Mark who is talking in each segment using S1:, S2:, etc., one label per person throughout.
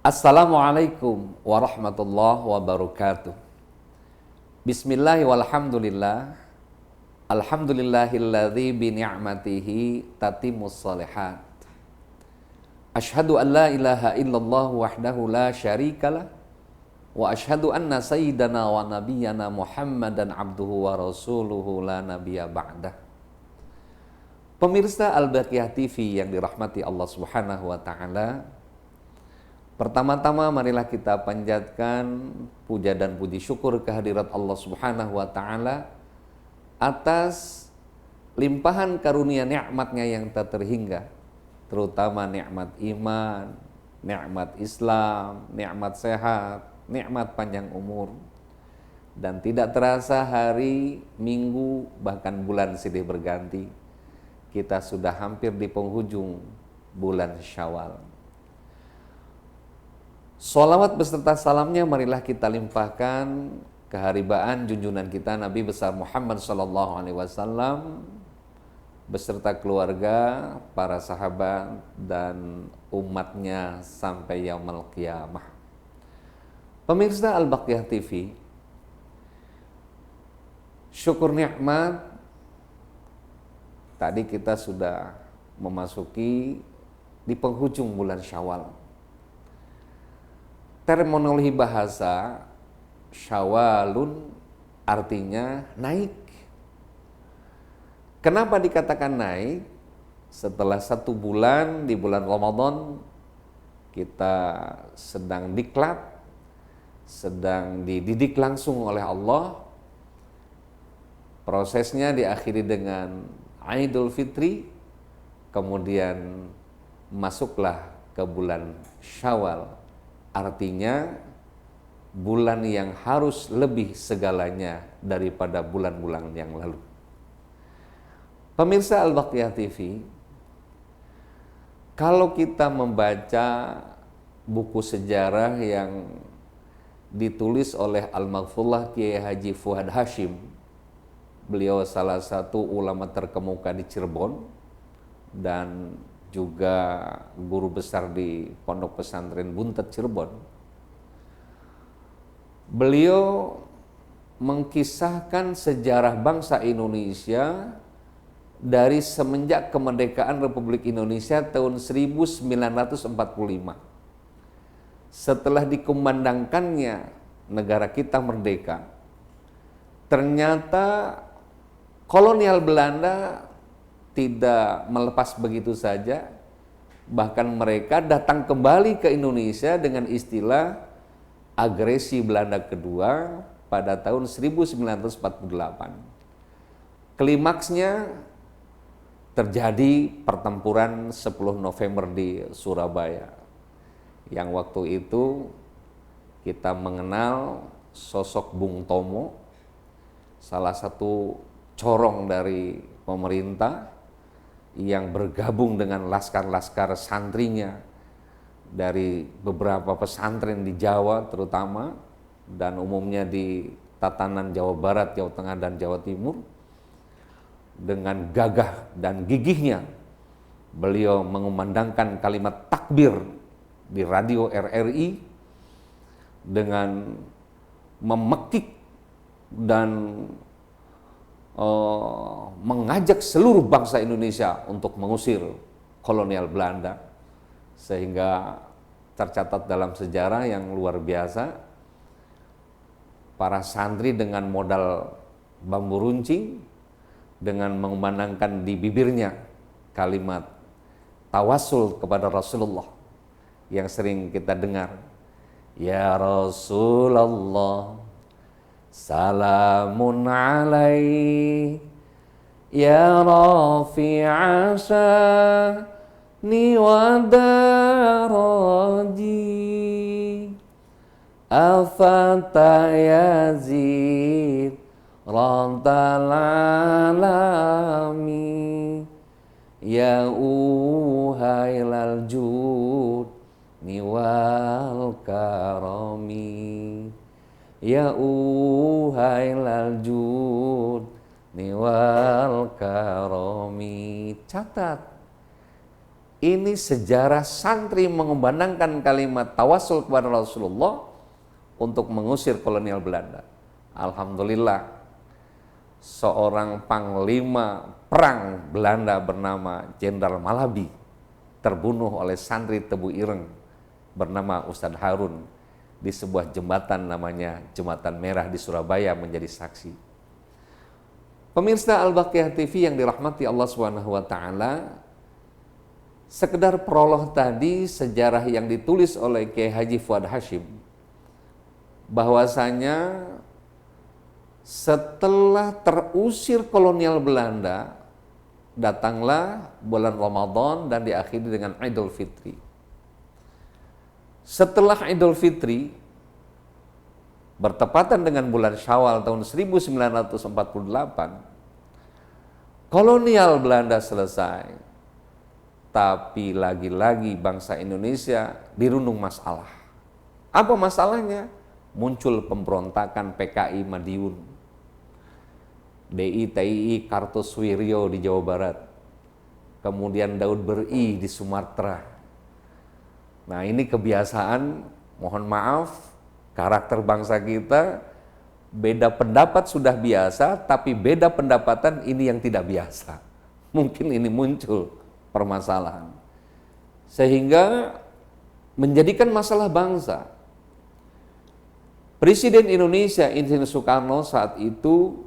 S1: Assalamualaikum warahmatullahi wabarakatuh. Bismillah walhamdulillah. Alhamdulillahilladzi bi ni'matihi tatimmus shalihat. Asyhadu an la ilaha illallah wahdahu la syarikalah wa asyhadu anna sayyidana wa nabiyyana Muhammadan abduhu wa rasuluhu la nabiyya ba'dah. Pemirsa Al-Baqiyah TV yang dirahmati Allah Subhanahu wa taala, pertama-tama marilah kita panjatkan puja dan puji syukur kehadirat Allah Subhanahu wa taala atas limpahan karunia nikmatnya yang tak terhingga, terutama nikmat iman, nikmat Islam, nikmat sehat, nikmat panjang umur. Dan tidak terasa hari, minggu, bahkan bulan silih berganti, kita sudah hampir di penghujung bulan Syawal. Sholawat beserta salamnya marilah kita limpahkan keharibaan junjungan kita Nabi besar Muhammad SAW beserta keluarga, para sahabat dan umatnya sampai yaumul qiyamah. Pemirsa Al-Baqiyah TV, syukur nikmat, tadi kita sudah memasuki di penghujung bulan Syawal. Terminologi bahasa Syawalun artinya naik. Kenapa dikatakan naik? Setelah 1 bulan di bulan Ramadan kita sedang diklat, sedang dididik langsung oleh Allah. Prosesnya diakhiri dengan Idul Fitri, kemudian masuklah ke bulan Syawal. Artinya bulan yang harus lebih segalanya daripada bulan-bulan yang lalu. Pemirsa Al-Baqiyah TV, kalau kita membaca buku sejarah yang ditulis oleh Al-Maghfurlah Kiai Haji Fuad Hasyim, beliau salah satu ulama terkemuka di Cirebon dan juga guru besar di Pondok Pesantren Buntet Cirebon. Beliau mengkisahkan sejarah bangsa Indonesia dari semenjak kemerdekaan Republik Indonesia tahun 1945. Setelah dikumandangkannya negara kita merdeka, ternyata kolonial Belanda tidak melepas begitu saja, bahkan mereka datang kembali ke Indonesia dengan istilah agresi Belanda kedua pada tahun 1948. Klimaksnya terjadi pertempuran 10 November di Surabaya, yang waktu itu kita mengenal sosok Bung Tomo, salah satu corong dari pemerintah yang bergabung dengan laskar-laskar santrinya dari beberapa pesantren di Jawa terutama, dan umumnya di tatanan Jawa Barat, Jawa Tengah, dan Jawa Timur. Dengan gagah dan gigihnya beliau mengumandangkan kalimat takbir di radio RRI dengan memekik dan mengajak seluruh bangsa Indonesia untuk mengusir kolonial Belanda, sehingga tercatat dalam sejarah yang luar biasa. Para santri dengan modal bambu runcing, dengan mengumandangkan di bibirnya kalimat tawasul kepada Rasulullah yang sering kita dengar, ya Rasulullah salamun alaik ya rafi'a sya'ni wa daraji afata yazid rantal alami ya uhailal jud niwal karami ya uhailal jud niwal karomi. Catat, ini sejarah santri mengumandangkan kalimat tawasul kepada Rasulullah untuk mengusir kolonial Belanda. Alhamdulillah, seorang panglima perang Belanda bernama Jenderal Malabi terbunuh oleh santri Tebu Ireng bernama Ustadz Harun di sebuah jembatan namanya Jembatan Merah di Surabaya menjadi saksi. Pemirsa Al-Baqiyah TV yang dirahmati Allah Subhanahu wa taala, sekedar prolog tadi sejarah yang ditulis oleh Kiai Haji Fuad Hasyim bahwasanya setelah terusir kolonial Belanda, datanglah bulan Ramadan dan diakhiri dengan Idul Fitri. Setelah Idul Fitri, bertepatan dengan bulan Syawal tahun 1948, kolonial Belanda selesai. Tapi lagi-lagi bangsa Indonesia dirundung masalah. Apa masalahnya? Muncul pemberontakan PKI Madiun, DI-TII Kartosuwiryo di Jawa Barat, kemudian Daud Beri di Sumatera. Nah, ini kebiasaan, mohon maaf, karakter bangsa kita, beda pendapat sudah biasa, tapi beda pendapatan ini yang tidak biasa. Mungkin ini muncul permasalahan. Sehingga menjadikan masalah bangsa. Presiden Indonesia Insinyur Soekarno saat itu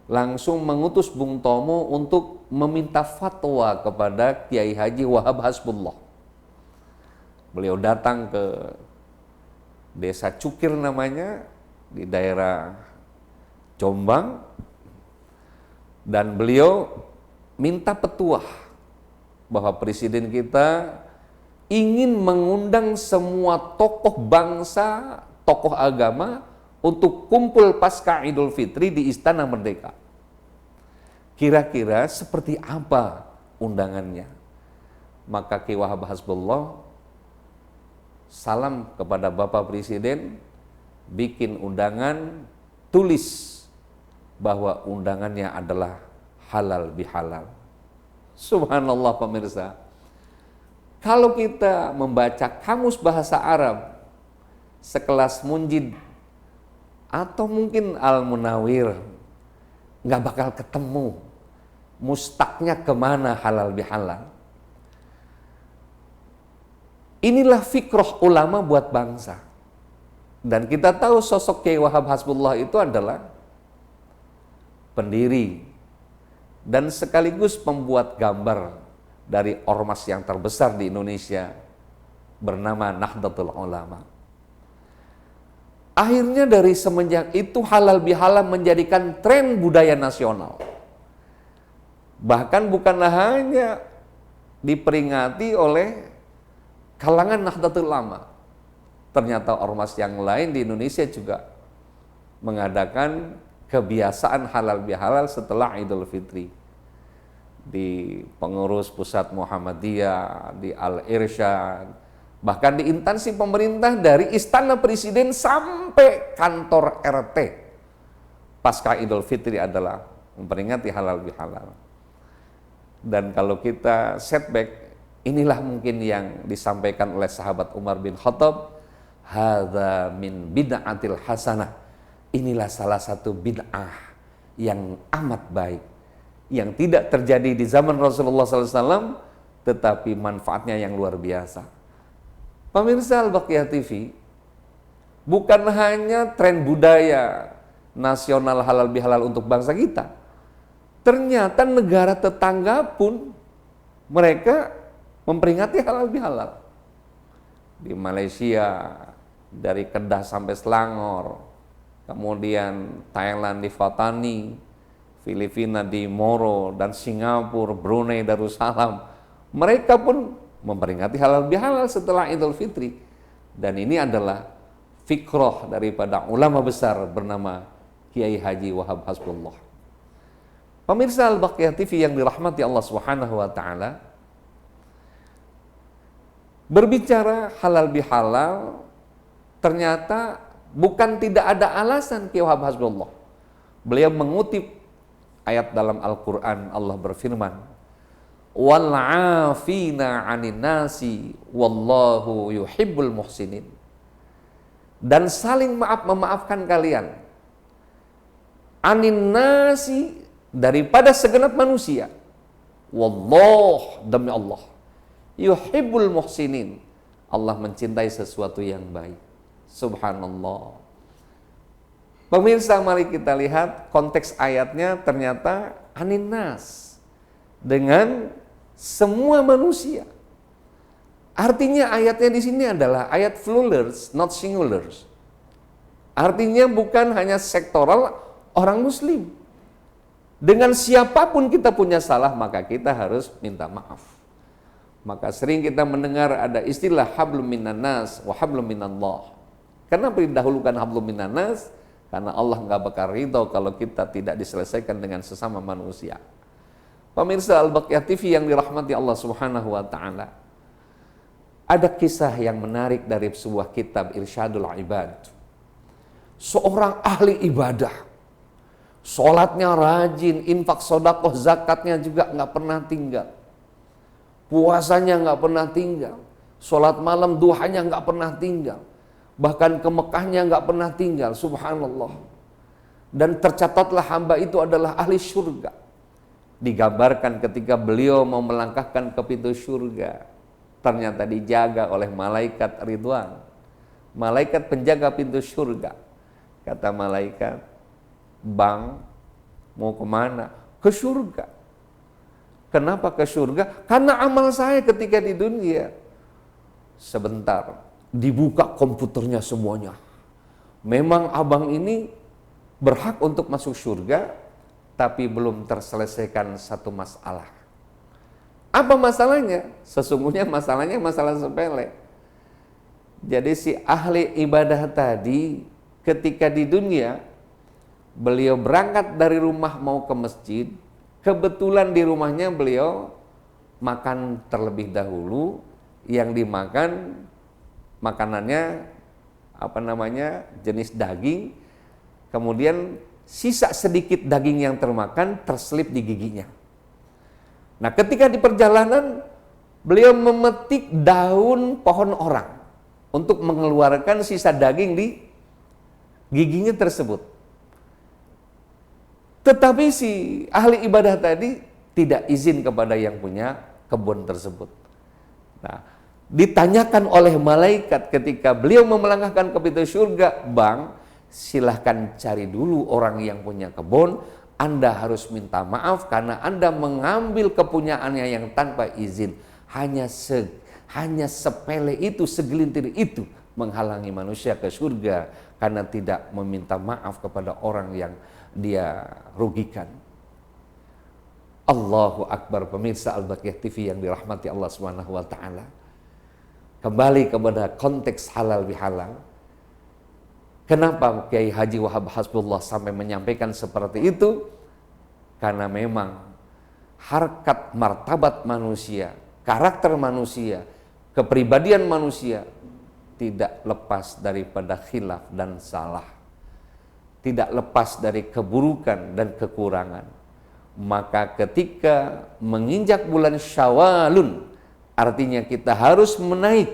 S1: langsung mengutus Bung Tomo untuk meminta fatwa kepada Kiai Haji Wahab Hasbullah. Beliau datang ke desa Cukir namanya, di daerah Jombang, dan beliau minta petuah bahwa presiden kita ingin mengundang semua tokoh bangsa, tokoh agama untuk kumpul pasca Idul Fitri di Istana Merdeka. Kira-kira seperti apa undangannya? Maka Ki Wahab Hasbullah salam kepada Bapak Presiden, bikin undangan, tulis bahwa undangannya adalah halal bihalal. Subhanallah pemirsa. Kalau kita membaca kamus bahasa Arab sekelas Munjid atau mungkin Al-Munawir, nggak bakal ketemu mustaknya kemana halal bihalal. Inilah fikroh ulama buat bangsa. Dan kita tahu sosok Kiai Wahab Hasbullah itu adalah pendiri dan sekaligus pembuat gambar dari ormas yang terbesar di Indonesia bernama Nahdlatul Ulama. Akhirnya dari semenjak itu halal bihalal menjadikan tren budaya nasional. Bahkan bukanlah hanya diperingati oleh kalangan Nahdlatul Ulama. Ternyata ormas yang lain di Indonesia juga mengadakan kebiasaan halal bihalal setelah Idul Fitri. Di pengurus pusat Muhammadiyah, di Al-Irsyad, bahkan di instansi pemerintah dari istana presiden sampai kantor RT. Pasca Idul Fitri adalah memperingati halal bihalal. Dan kalau kita setback, inilah mungkin yang disampaikan oleh sahabat Umar bin Khattab, hadza min bid'atil hasanah. Inilah salah satu bid'ah yang amat baik, yang tidak terjadi di zaman Rasulullah SAW, tetapi manfaatnya yang luar biasa. Pemirsa Al-Baqiyah TV, bukan hanya tren budaya nasional halal bihalal untuk bangsa kita. Ternyata negara tetangga pun mereka memperingati halal bihalal. Di Malaysia, dari Kedah sampai Selangor, kemudian Thailand di Fatani, Filipina di Moro, dan Singapura, Brunei Darussalam, mereka pun memperingati halal bihalal setelah Idul Fitri. Dan ini adalah fikroh daripada ulama besar bernama Kiai Haji Wahab Hasbullah. Pemirsa Al-Baqiyah TV yang dirahmati Allah Subhanahu wa taala, berbicara halal bihalal ternyata bukan tidak ada alasan Kiai Wahab Hasbullah. Beliau mengutip ayat dalam Al-Qur'an, Allah berfirman, wal 'afina 'anil nasi wallahu yuhibbul muhsinin. Dan saling memaafkan kalian, anin nasi, daripada segenap manusia. Wallah, demi Allah, yuhibbul muhsinin, Allah mencintai sesuatu yang baik. Subhanallah. Pemirsa, mari kita lihat konteks ayatnya, ternyata anin nas, dengan semua manusia. Artinya ayatnya di sini adalah ayat plurals, not singulars. Artinya bukan hanya sektoral orang muslim. Dengan siapapun kita punya salah, maka kita harus minta maaf. Maka sering kita mendengar ada istilah hablum minan nas wa hablum minallah. Kenapa didahulukan hablum minan nas? Karena Allah nggak bakal ridho kalau kita tidak diselesaikan dengan sesama manusia. Pemirsa Al-Baqiyah TV yang dirahmati Allah Subhanahu wa taala. Ada kisah yang menarik dari sebuah kitab Irsyadul Ibad. Seorang ahli ibadah, sholatnya rajin, infak sodakoh, zakatnya juga nggak pernah tinggal, puasanya nggak pernah tinggal, sholat malam duhanya nggak pernah tinggal, bahkan ke Mekahnya nggak pernah tinggal. Subhanallah. Dan tercatatlah hamba itu adalah ahli surga. Digambarkan ketika beliau mau melangkahkan ke pintu surga, ternyata dijaga oleh malaikat Ridwan, malaikat penjaga pintu surga. Kata malaikat, "Bang, mau kemana?" "Ke surga." "Kenapa ke surga?" "Karena amal saya ketika di dunia." Sebentar, dibuka komputernya semuanya. Memang abang ini berhak untuk masuk surga, tapi belum terselesaikan satu masalah. Apa masalahnya? Sesungguhnya masalahnya masalah sepele. Jadi si ahli ibadah tadi ketika di dunia, beliau berangkat dari rumah mau ke masjid, kebetulan di rumahnya beliau makan terlebih dahulu, yang dimakan makanannya jenis daging, kemudian sisa sedikit daging yang termakan terselip di giginya. Nah, ketika di perjalanan beliau memetik daun pohon orang untuk mengeluarkan sisa daging di giginya tersebut. Tetapi si ahli ibadah tadi tidak izin kepada yang punya kebun tersebut. Nah, ditanyakan oleh malaikat ketika beliau mau melangkahkan ke pintu surga, "Bang, silahkan cari dulu orang yang punya kebun. Anda harus minta maaf karena Anda mengambil kepunyaannya yang tanpa izin." Hanya sepele itu, segelintir itu menghalangi manusia ke surga karena tidak meminta maaf kepada orang yang dia rugikan. Allahu Akbar. Pemirsa Al-Baqiyah TV yang dirahmati Allah Subhanahu wa taala. Kembali kepada konteks halal bihalal. Kenapa Kiai Haji Wahab Hasbullah sampai menyampaikan seperti itu? Karena memang harkat martabat manusia, karakter manusia, kepribadian manusia tidak lepas daripada khilaf dan salah. Tidak lepas dari keburukan dan kekurangan. Maka ketika menginjak bulan Syawalun, artinya kita harus menaik,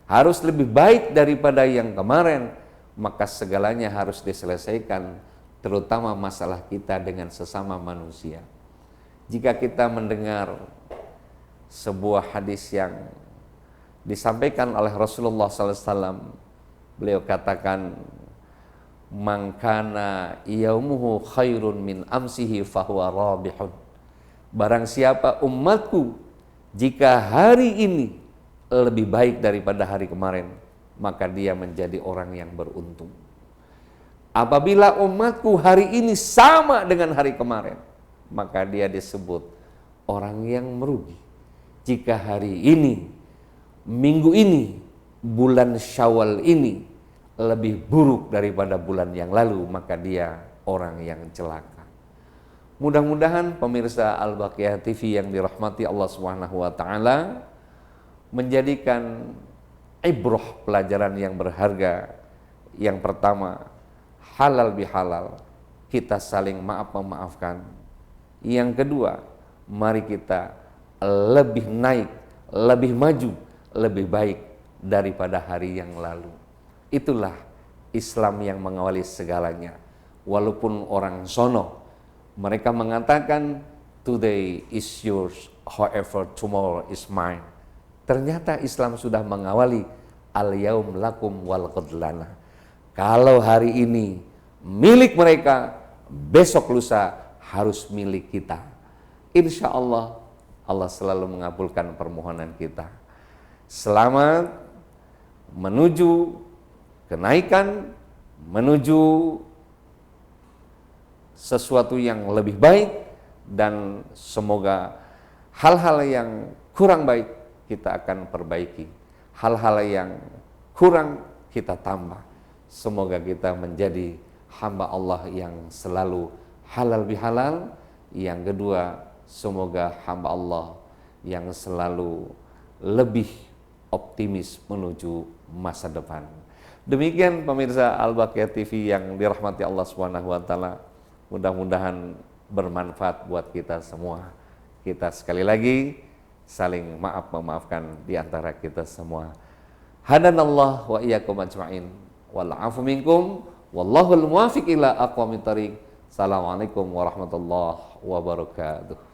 S1: harus lebih baik daripada yang kemarin, maka segalanya harus diselesaikan, terutama masalah kita dengan sesama manusia. Jika kita mendengar sebuah hadis yang disampaikan oleh Rasulullah SAW, beliau katakan, "Man kana yaumuhu khairun min amsihi fahuwa rabihun." Barang siapa umatku, jika hari ini lebih baik daripada hari kemarin, maka dia menjadi orang yang beruntung. Apabila umatku hari ini sama dengan hari kemarin, maka dia disebut orang yang merugi. Jika hari ini, minggu ini, bulan Syawal ini lebih buruk daripada bulan yang lalu, maka dia orang yang celaka. Mudah-mudahan pemirsa Al-Baqiyah TV yang dirahmati Allah Subhanahu wa taala menjadikan ibrah, pelajaran yang berharga. Yang pertama, halal bihalal, kita saling maaf memaafkan. Yang kedua, mari kita lebih naik, lebih maju, lebih baik daripada hari yang lalu. Itulah Islam yang mengawali segalanya. Walaupun orang sono, mereka mengatakan today is yours, however tomorrow is mine. Ternyata Islam sudah mengawali al-yaum lakum wal qadlana. Kalau hari ini milik mereka, besok lusa harus milik kita. Insya Allah, Allah selalu mengabulkan permohonan kita. Selamat menuju kenaikan, menuju sesuatu yang lebih baik, dan semoga hal-hal yang kurang baik kita akan perbaiki, hal-hal yang kurang kita tambah. Semoga kita menjadi hamba Allah yang selalu halal bihalal. Yang kedua, semoga hamba Allah yang selalu lebih optimis menuju masa depan. Demikian pemirsa Al-Baqiyah TV yang dirahmati Allah Subhanahu wa taala. Mudah-mudahan bermanfaat buat kita semua. Kita sekali lagi saling memaafkan di antara kita semua. Hadanallah wa iyyakum ajma'in. Wal 'afu minkum wallahul muwaffiq ila aqwamit thariq. Assalamualaikum warahmatullahi wabarakatuh.